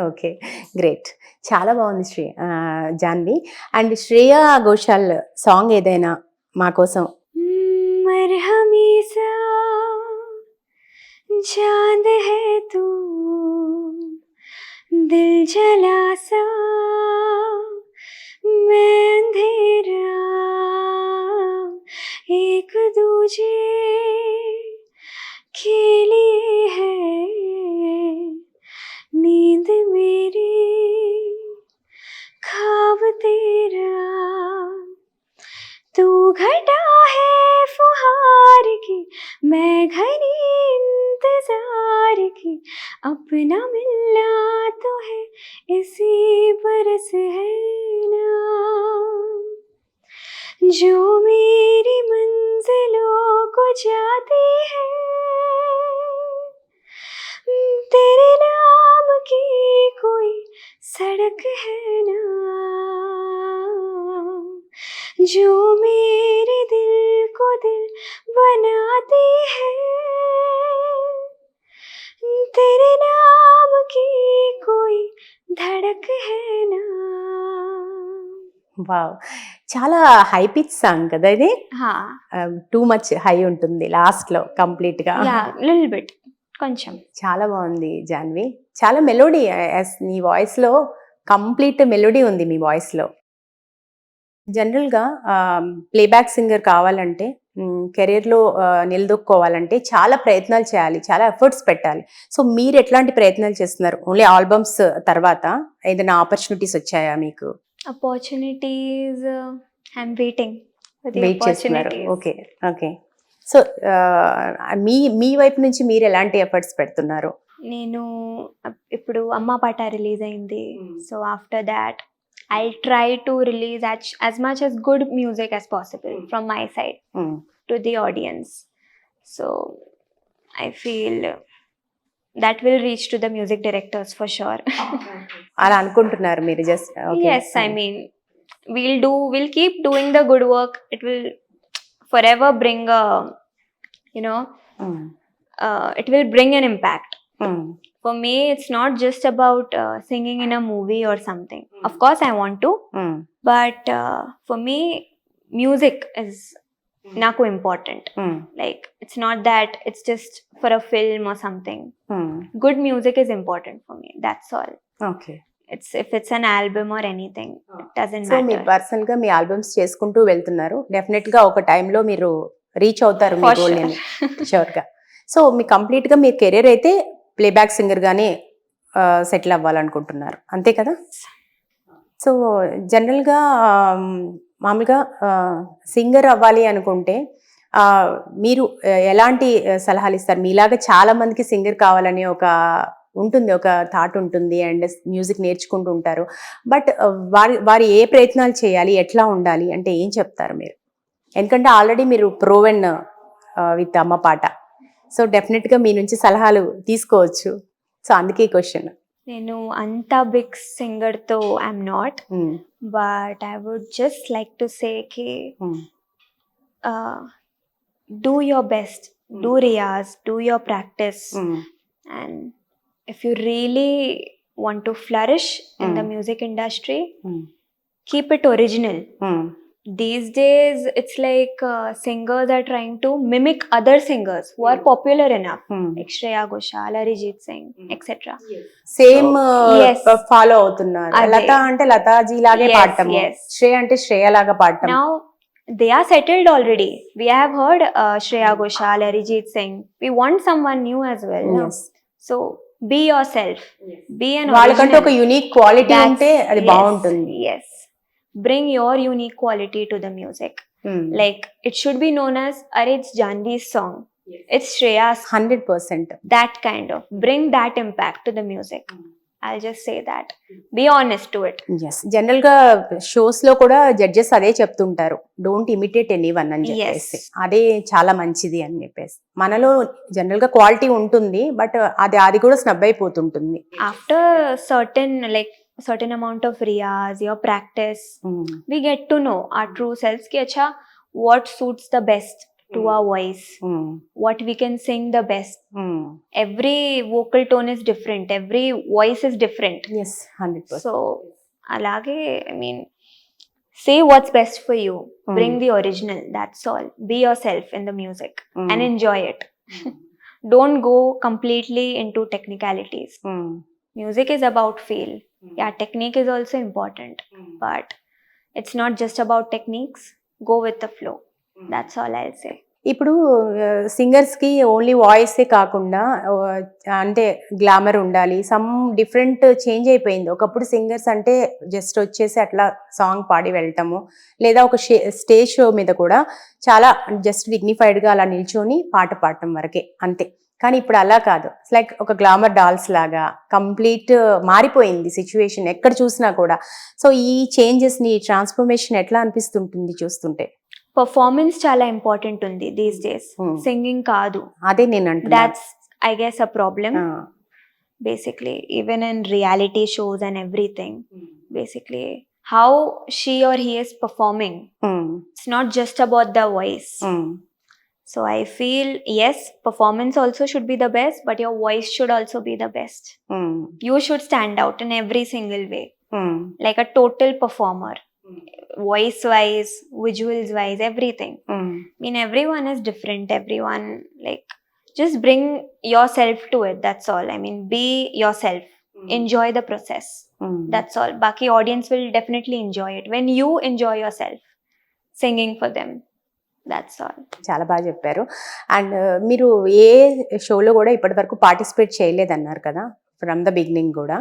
Okay. Great. చాలా బాగుంది Janhvi. And Shreya Ghoshal song ఏదైనా మా కోసం? मरहमी सा चांद है तू, दिल जला सा मैं अंधेरा, एक दूजे के लिए है नींद मेरी, ख्वाब तेरा, तू घटा है फुहार की, मैं घनी इंतजार की, अपना मिलना तो है इसी बरस है ना, जो मेरी मंजिलों को जाती है, तेरे नाम की कोई सड़क है ना, जो मेरे दिल को दिल बनाती है, तेरे नाम की कोई धड़क है ना. వావ్! చాలా హై పిచ్ సాంగ్ కదా ఇది. हाँ, టూ మచ్ హై ఉంటుంది లాస్ట్‌లో కంప్లీట్‌గా. yeah, little bit, కొంచెం. చాలా బాగుంది జాన్వి. చాలా మెలోడీ నీ వాయిస్‌లో కంప్లీట్ మెలోడీ ఉంది మీ వాయిస్‌లో. జనరల్‌గా ప్లేబ్యాక్ సింగర్ కావాలంటే కెరియర్‌లో నిలదొక్కుకోవాలంటే చాలా ప్రయత్నాలు చేయాలి. చాలా ఎఫర్ట్స్ పెట్టాలి. సో మీరు ఎట్లాంటి ప్రయత్నాలు చేస్తున్నారు? ఓన్లీ ఆల్బమ్స్ తర్వాత ఏదైనా ఆపర్చునిటీస్ వచ్చాయా మీకు? Opportunities, I'm waiting for the wait చేస్తున్నారు. opportunities. ఓకే. ఓకే. సో మీ మీ వైపు నుంచి మీరు ఎలాంటి ఎఫర్ట్స్ పెడుతున్నారు? నేను ఇప్పుడు అమ్మ పాట రిలీజ్ అయింది. So after that I try to release as much as good music as possible from my side Hmm. to the audience. So I feel that will reach to the music directors for sure. అలా అనుకుంటున్నారు మీరు just? Yes, I mean, we'll keep doing the good work. It will forever bring a, you know, it will bring an impact. For me, it's not just about singing in a movie or something. Of course, I want to, but for me, music is naku important. Like, it's not that it's just for a film or something. Good music is important for me. That's all. Okay. If it's an album or anything, it doesn't so మీరు matter. Personal గా మీ albums చేసుకుంటూ వెళ్తున్నారు. Definite గా ఒక టైంలో మీరు reach అవుతారు మీ For goal sure. ని. షూర్ గా. సో మీ కంప్లీట్ గా మీ కెరీర్ అయితే ప్లేబ్యాక్ సింగర్ గానే సెటిల్ అవ్వాలనుకుంటున్నారు, అంతే కదా? సో జనరల్గా మామూలుగా సింగర్ అవ్వాలి అనుకుంటే మీరు ఎలాంటి సలహాలు ఇస్తారు? మీలాగా చాలా మందికి సింగర్ కావాలని ఒక ఉంటుంది, ఒక థాట్ ఉంటుంది, అండ్ మ్యూజిక్ నేర్చుకుంటూ ఉంటారు. బట్ వారి ఏ ప్రయత్నాలు చేయాలి, ఎట్లా ఉండాలి అంటే ఏం చెప్తారు మీరు? ఎందుకంటే ఆల్రెడీ మీరు ప్రోవెన్ విత్ అమ్మ పాట. సో డెఫినెట్గా మీ నుంచి సలహాలు తీసుకోవచ్చు. సో అందుకే క్వశ్చన్. నేను అంత బిగ్ సింగర్తో I'm not, but I would just like to say కి do your best, do riyaz, do your practice, and if you really want to flourish in the music industry, keep it original. These days it's like singers are trying to mimic other singers who are popular enough, like Shreya Ghoshal, Arijit Singh, etc. Same yes. Follow అవుతున్నారు. అదే. లత అంటే లతాజీ లాగే Yes, పాడటము, yes. Shreya అంటే శ్రేయ లాగా పాడటం. Now they are settled already. We have heard Shreya Ghoshal, Arijit Singh. We want someone new as well. No? Yes. So be yourself. Be an వాళ్ళకంటే original. ఒక unique quality That's- ఉంటే అది yes, బాగుంటుంది. Yes. Bring your unique quality to the music. Like, it should be known as, Are, it's Janvi's song. It's Shreya's. 100%. That kind of. Bring that impact to the music. I'll just say that. Be honest to it. Yes. General గా shows లో కూడా judges అదే చెప్తుంటారు, don't imitate anyone అని చెప్పేసి. Yes. అదే చాలా మంచిది అని చెప్పేసి. మనలో జనరల్ గా క్వాలిటీ ఉంటుంది, బట్ అది కూడా snub అయిపోతుంటుంది. After certain amount of riyaz, your practice, we get to know our true selves ki acha what suits the best to our voice, what we can sing the best. Every vocal tone is different, every voice is different. Yes, 100%. So alage, I mean, say what's best for you, bring the original, that's all. Be yourself in the music and enjoy it. Don't go completely into technicalities. Music is about feel. Yeah, technique is also important, but it's not just about techniques. Go with the flow. That's all I'll say. ఇప్పుడు సింగర్స్కి only వాయిసే కాకుండా అంటే glamour ఉండాలి, some different change అయిపోయింది. ఒకప్పుడు singers అంటే just వచ్చేసి అట్లా song పాడి వెళ్ళటము, లేదా ఒక స్టేజ్ షో మీద కూడా చాలా జస్ట్ డిగ్నిఫైడ్గా అలా నిల్చొని పాట పాడటం వరకే అంతే. కానీ ఇప్పుడు అలా కాదు, ఇట్స్ లైక్ ఒక గ్లామర్ డాల్స్ లాగా కంప్లీట్ మారిపోయింది సిచ్యువేషన్ ఎక్కడ చూసినా కూడా. సో ఈ చేంజెస్ని, ట్రాన్స్ఫర్మేషన్ ఎట్లా అనిపిస్తుంటుంది చూస్తుంటే? పర్ఫార్మెన్స్ చాలా ఇంపార్టెంట్ ఉంది దీస్ డేస్, సింగింగ్ కాదు. అదే నేను అంటున్నా. That's I guess a problem basically, even in reality shows and everything. Basically, how she or he is performing, it's not just about the voice. So I feel, yes, performance also should be the best, but your voice should also be the best. You should stand out in every single way, like a total performer. Voice wise, visuals wise, everything. I mean, everyone is different. Everyone, like, just bring yourself to it. That's all. I mean, be yourself. Enjoy the process. That's all. Baki audience will definitely enjoy it when you enjoy yourself singing for them. That's all. చాలా బాగా చెప్పారు. And మీరు ఏ షోలో కూడా ఇప్పటి వరకు participate చేయలేదన్నారు కదా, from the beginning కూడా.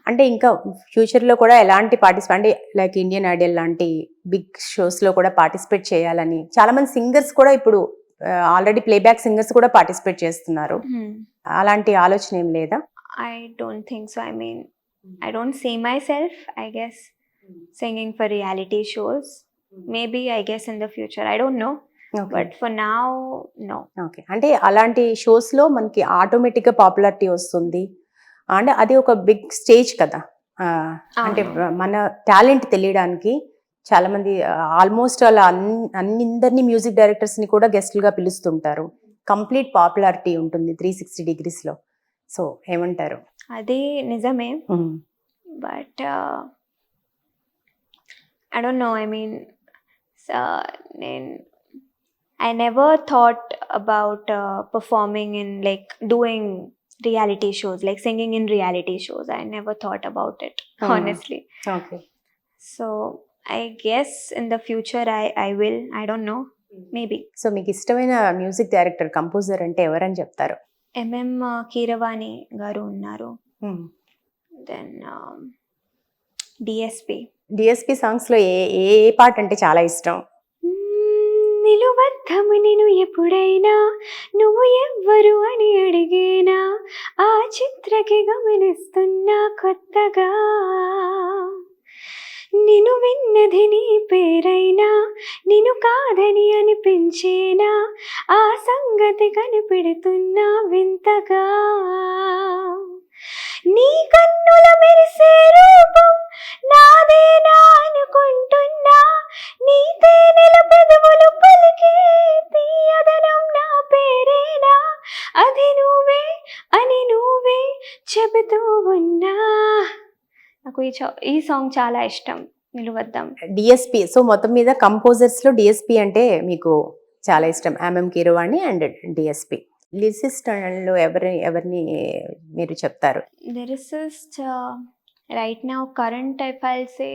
అంటే ఇంకా ఫ్యూచర్లో కూడా ఎలాంటి పార్టిసిపేట్, అంటే లైక్ ఇండియన్ ఐడల్ లాంటి బిగ్ షోస్లో కూడా పార్టిసిపేట్ చేయాలని చాలామంది సింగర్స్ కూడా ఇప్పుడు ఆల్రెడీ ప్లేబ్యాక్ సింగర్స్ కూడా పార్టిసిపేట్ చేస్తున్నారు. అలాంటి ఆలోచన ఏం లేదా? I don't think so. I mean, I don't see myself, I guess, singing for reality shows. Maybe, I guess, in the future. I don't know. But for now, no. Okay. అంటే అలాంటి షోస్లో మనకి ఆటోమేటిక్గా popularity వస్తుంది. అంటే అది ఒక big stage కదా, అంటే మన టాలెంట్ తెలియడానికి చాలామంది ఆల్మోస్ట్ అలా అందరినీ మ్యూజిక్ డైరెక్టర్స్ని కూడా గెస్ట్లుగా పిలుస్తుంటారు. కంప్లీట్ పాపులారిటీ ఉంటుంది 360 degreesలో. సో ఏమంటారు? అది నిజమే, but I don't know. I mean, I never thought about performing in, like, doing reality shows, like singing in reality shows. I never thought about it, honestly. Okay. So I guess in the future I will. I don't know. Maybe. So మీకు ఇష్టమైన music director, composer అంటే ఎవరని చెప్తారు? MM Keeravani గారు ఉన్నారు. Then DSP సాంగ్స్లో ఏ పాట అంటే చాలా ఇష్టం? నిలువద్దము నేను ఎప్పుడైనా, నువ్వు ఎవ్వరు అని అడిగేనా, ఆ చిత్రకి గమనిస్తున్నా కొత్తగా, నిన్ను విన్నది నీ పేరైనా, నిన్ను కాదని అనిపించేనా, ఆ సంగతి కనిపెడుతున్నా వింతగా, నీ కన్నుల మెరిసే రూపం నాదేనా అనుకుంటున్నా, నీ తేనెల పెదవులు పలికే తీయదనం నా పేరేనా, అది నువ్వే అని నువ్వే చెబుతూ ఉన్నా. నాకు ఈ సాంగ్ చాలా ఇష్టం, నిలువద్దాం. డిఎస్పి. సో మొత్తం మీద కంపోజర్స్లో డిఎస్పి అంటే మీకు చాలా ఇష్టం. MM Keeravani and DSP. లిరిసిస్ట్లో ఎవరిని మీరు చెప్తారు? Lyricist right now current, if I'll say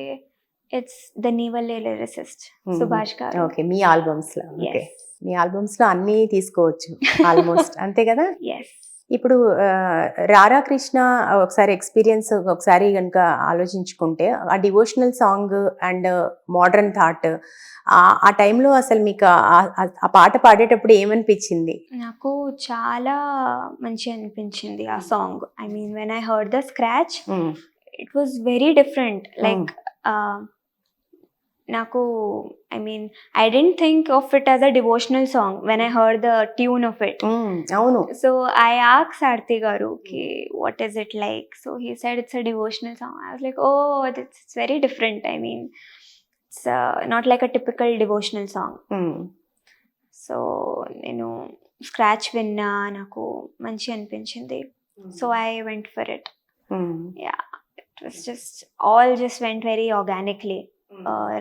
it's the Neevalle lyricist, Subhash garu. Okay. Me ఆల్బమ్స్లో? Okay. మీ ఆల్బమ్స్లో అన్నీ తీసుకోవచ్చు ఆల్మోస్ట్, అంతే కదా? ఎస్. ఇప్పుడు రారా కృష్ణ ఒకసారి ఎక్స్పీరియన్స్ ఒకసారి కనుక ఆలోచించుకుంటే, ఆ devotional song and modern thought, ఆ టైంలో అసలు మీకు ఆ పాట పాడేటప్పుడు ఏమనిపించింది? నాకు చాలా మంచి అనిపించింది ఆ song. I mean, when I heard the scratch, it was very different. Like నాకు, I mean, I didn't think of it as a devotional song when I heard the tune of it. అవును. So I asked Aarti garu కి what is it like, so he said it's a devotional song. I was like, oh, it's very different. I mean, it's not like a typical devotional song. So నేను scratch విన్నా, నాకు మంచి అనిపించింది. So I went for it. Yeah, it was just went very organically.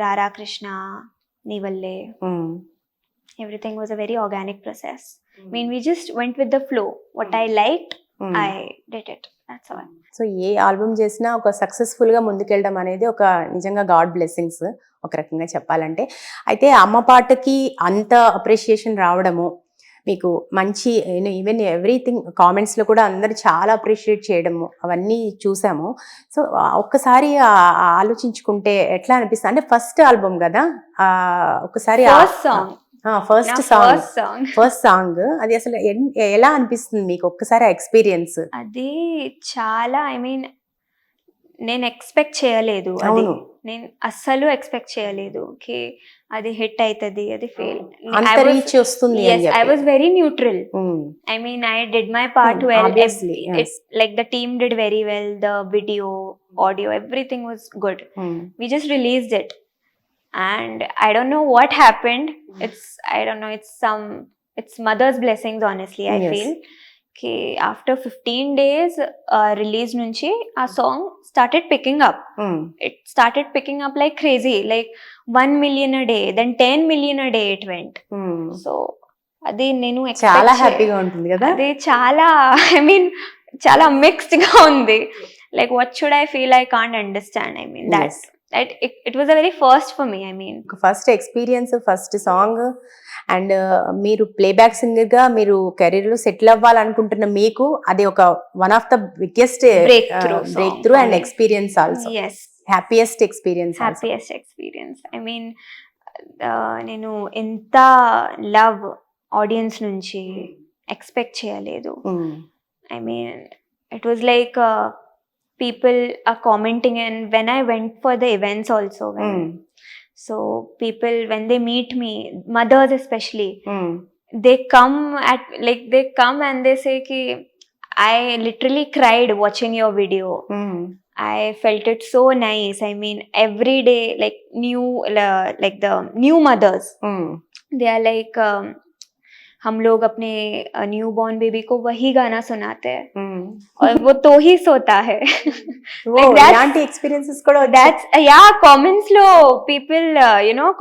రారా కృష్ణ, నీ వల్లే, everything was a very organic process. I mean, we just went with the flow. What I liked, I did it. That's all. So A album చేసినా ఒక సక్సెస్ఫుల్గా ముందుకెళ్ళడం అనేది ఒక నిజంగా God blessings ఒక రకంగా చెప్పాలంటే. అయితే అమ్మ పాటకి అంత అప్రిషియేషన్ రావడము, మీకు మంచి ఈవెన్ ఎవ్రీథింగ్ కామెంట్స్లో కూడా అందరు చాలా అప్రిషియేట్ చేయడము అవన్నీ చూసాము. సో ఒక్కసారి ఆలోచించుకుంటే ఎట్లా అనిపిస్తుంది అంటే ఫస్ట్ ఆల్బమ్ కదా, ఒకసారి First song. ఫస్ట్ సాంగ్ అది అసలు ఎలా అనిపిస్తుంది మీకు ఒక్కసారి ఆ ఎక్స్పీరియన్స్? అది చాలా, ఐ మీన్ నేను ఎక్స్పెక్ట్ చేయలేదు. అది నేను అస్సలు ఎక్స్పెక్ట్ చేయలేదు కి అది హిట్ అవుతుంది, అది ఫెయిల్. అంత రీచ్ వస్తుంది. I was very neutral. I mean, I did my part well. Obviously, yes. Like the team did very well. The video, audio, everything was good. We just released it. And I don't know what happened. It's mother's blessings, honestly. I Yes. feel after 15 days release nunchi a song started picking up. It started picking up like crazy, like 1 million a day, then 10 million a day it went. So adi nenu చాలా హ్యాపీగా ఉంటుంది కదా. అది చాలా, I mean, చాలా mixed గా ఉంది. Like what should I feel? I can't understand. I mean, that's it was a very first for me. I mean, first experience, first song, and మీరు ప్లేబ్యాక్ సింగర్ గా మీరు కెరీర్ లో settle అవ్వాలనుకుంటున్న మీకు అది ఒక one of the biggest break through and experience also. yes, happiest experience. happiest experience. I mean, నేను ఎంత love audience నుంచి ఎక్స్పెక్ట్ చేయలేదు. I mean, it was like people are commenting, and when I went for the events also, so people, when they meet me, mothers especially, they come and they say ki I literally cried watching your video. I felt it so nice. I mean, every day, like the new mothers, they are like, हम लोग अपने new born baby को वही गाना सुनाते हैं और वो तो ही सोता है. ఇలాంటి ఎక్స్పీరియన్సెస్ కూడా That's comments lo people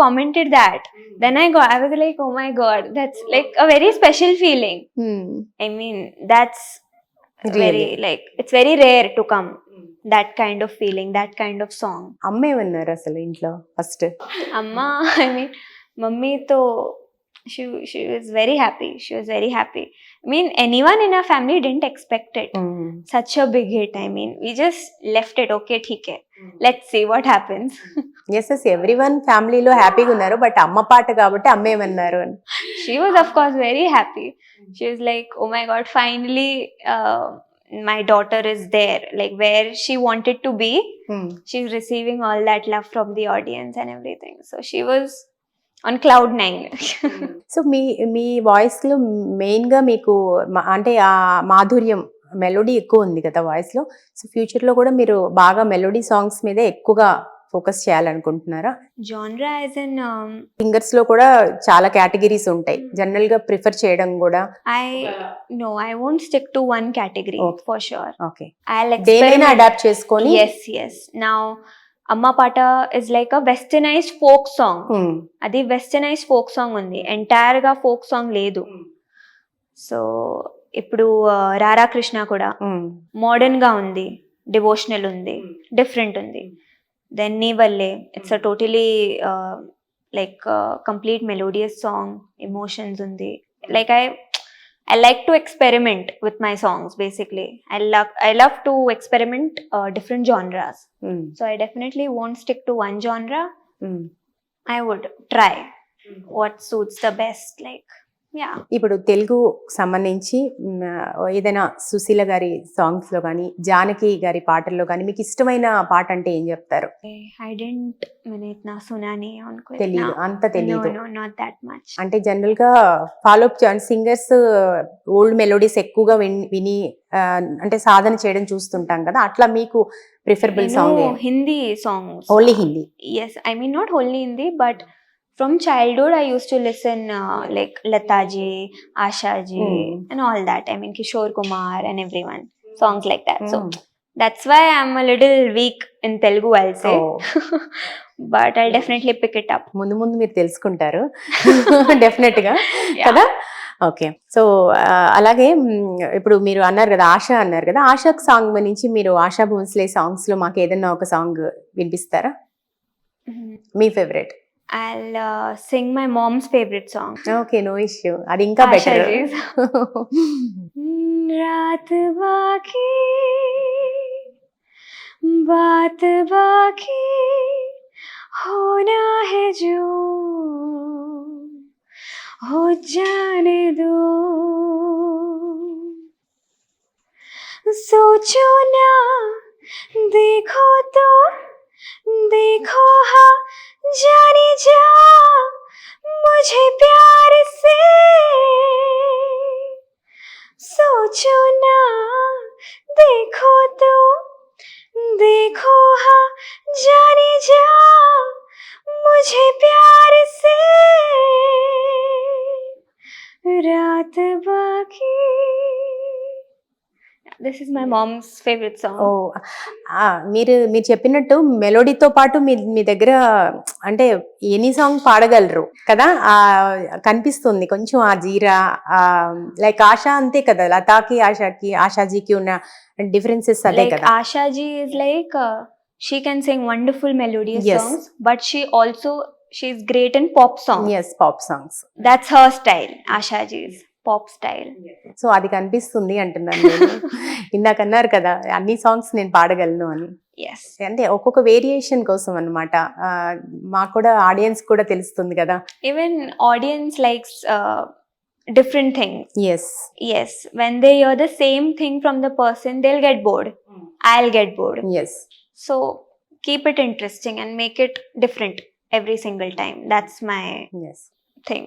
commented that. Then I was like, oh my god, that's like a very special feeling. I mean, that's very, like, it's very rare to come that kind of feeling, that kind of song. అమ్మే ఉన్నారు అసలు ఇంట్లో first. Amma, I mean, mummy to she was very happy. She was very happy. I mean, anyone in our family didn't expect it. Such a big hit. I mean, we just left it. Okay, theek hai. Let's see what happens. yes, everyone ఫ్యామిలీలో హ్యాపీగా ఉన్నారు, but అమ్మ పాట కాబట్టి అమ్మే ఉన్నారు. She was, of course, very happy. She was like, oh my god, finally my daughter is there, like where she wanted to be. She's receiving all that love from the audience and everything. So she was on cloud 9. So me voice లో main గా మీకు అంటే ఆ మాధుర్యం, melody ఎక్కువ ఉంది కదా voice లో. సో ఫ్యూచర్ లో కూడా మీరు బాగా మెలోడీ సాంగ్స్ మీద ఎక్కువగా ఫోకస్ చేయాలనుకుంటున్నారా? Genre as in సింగర్స్ లో కూడా చాలా కేటగిరీస్ ఉంటాయి, జనరల్ గా ప్రిఫర్ చేయడం కూడా. I won't stick to one category. For sure. Okay. I'll దేనైనా experiment. అడాప్ట్ చేసుకొని. Yes. Now Amma Pata is like a westernized folk song. అది westernized folk song ఉంది, ఎంటైర్ గా folk song లేదు. సో ఇప్పుడు రారా కృష్ణ కూడా మోడర్న్ గా ఉంది, డివోషనల్ ఉంది, డిఫరెంట్ ఉంది. Then Nee Valle, it's a totally like complete melodious song, emotions ఉంది. Like I like to experiment with my songs, basically. I love to experiment different genres. So I definitely won't stick to one genre. I would try what suits the best, like, yeah. ఇప్పుడు తెలుగు సంబంధించి ఏదైనా సుశీల గారి songs లో కానీ, జానకి గారి పాటల్లో కానీ మీకు ఇష్టమైన పాట అంటే ఏం చెప్తారు? मैंने इतना सुना नहीं है उनको. తెలియదు, అంత తెలియదు. No, not that much. అంటే జనరల్ గా follow up singers old melodies ఎక్కువగా విని అంటే సాధన చేయడం చూస్తుంటాం కదా, అట్లా మీకు preferable song? Hindi songs. Only Hindi? Yes, I mean not only Hindi, but from childhood I used to listen like Lata ji, Asha ji, and all that. I mean Kishore Kumar and everyone, songs like that. So that's why I'm a little weak in Telugu, I'll say. But I'll definitely pick it up. ముందు ముందు మీరు తెలుసుకుంటారు definite గా Yeah. కదా. Okay, so అలాగే ఇప్పుడు మీరు అన్నారు కదా ఆశ అన్నారు కదా, ఆశాక్ సాంగ్ నుంచి మీరు ఆశా భోన్స్లే సాంగ్స్ లో మాకు ఏదైనా ఒక సాంగ్ వినిపిస్తారా? మీ favourite? I'll sing my mom's favorite song. Okay, no issue, అది ఇంకా Asha బెటర్. ji's. रात बाकी बात बाकी होना है जो हो जाने दो, सोचो ना देखो तो देखो हाँ जाने जा मुझे प्यार से, सोचो ना देखो तो देखो हाँ जाने जा मुझे प्यार से, रात बाकी. This is my mom's favorite song. ఓ, మీరు మీరు చెప్పినట్టు మెలోడీతో పాటు మీ దగ్గర అంటే ఎనీ సాంగ్ పాడగలరు కదా, కనిపిస్తుంది కొంచెం ఆ జీరా. లైక్ ఆశా అంతే కదా, లతాకి ఆశాకి ఆశాజీకి ఉన్న డిఫరెన్సెస్ అదే Like కదా. Asha ji is like she can sing wonderful melodious Yes. songs, but she's great in pop songs. Yes, pop songs. That's her style. Asha ji's pop style. So అది కనిపిస్తుంది అంటున్నాను నేను. ఇందాక అన్నారు కదా అన్ని సాంగ్స్ నేను పాడగలను అని, Yes. అంటే ఒక్కొక్క వేరియేషన్ కోసం అన్నమాట. మాకు కూడా ఆడియన్స్ కూడా తెలుస్తుంది కదా. Even audience likes different things. Yes, Yes. When they hear the same thing from the person, they'll get bored. I'll get bored. Yes. So keep it interesting and make it different every single time. That's my yes. thing.